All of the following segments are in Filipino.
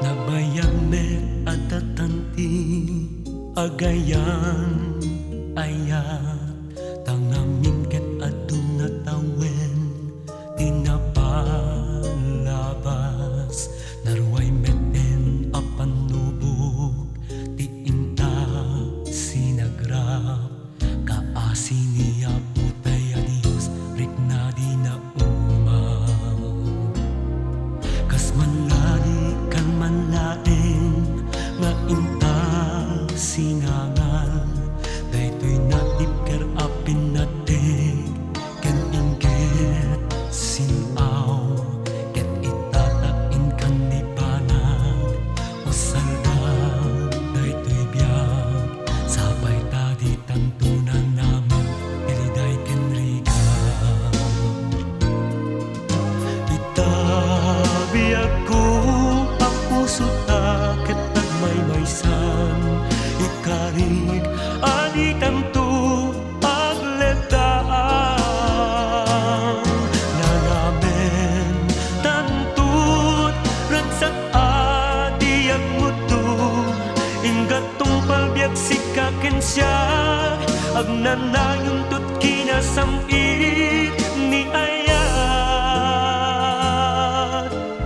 Nagbayame at tatanti agayan ayat tangamin ket aduna tawen tinapalabas narway meten apan nubok ti inta sinagrap kaasi niya putay adios rikna di na kas manlali kan manlaeng nga inta sinangal daytoy natipker apin natig ken inggit sinaw ket itatain kan libanag o saldag daytoy biyag sabay tadi tantunan namin iliday ken riga itabi ako ang puso ta ket nagmaymaysan ikarig ani tanto agledaan nanamen tantut ragsak adi agmuto inggatong palbiag sikaken siya agnanayon tut kinasamit ni ayat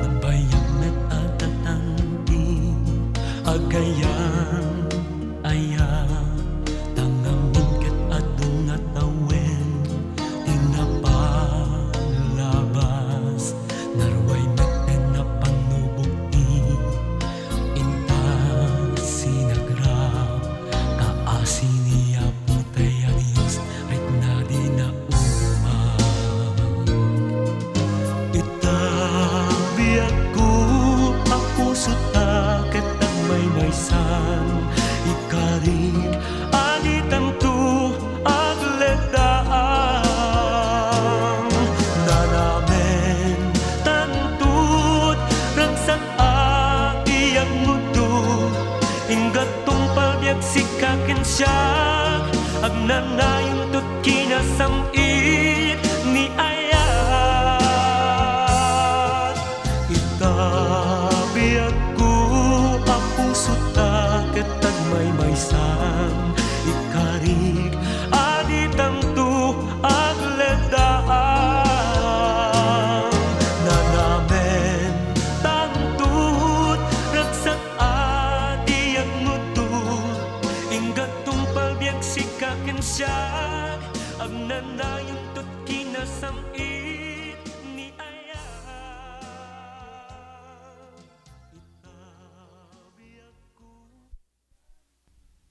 nagbayag met atatanti agayan ayat tangamin ket aduna tawen tinapalabas narway meten na panubukti inta sinagrap kaasi niya putay adios rikna di na itabi ako ang puso ta ket nagmaymaysan ikarig ani tanto agledaan nanamen tantut ragsak adi agmuto inggatong palbiag sikaken siya agnanayon tut kinasamit ni ayat itabi ako ang puso ta ket nagmaymaysan ikarig adi tanto agledaan nanamen tantut ragsak adi agmuto inggatong palbiag sikaken siya agnanayon tut kinasamit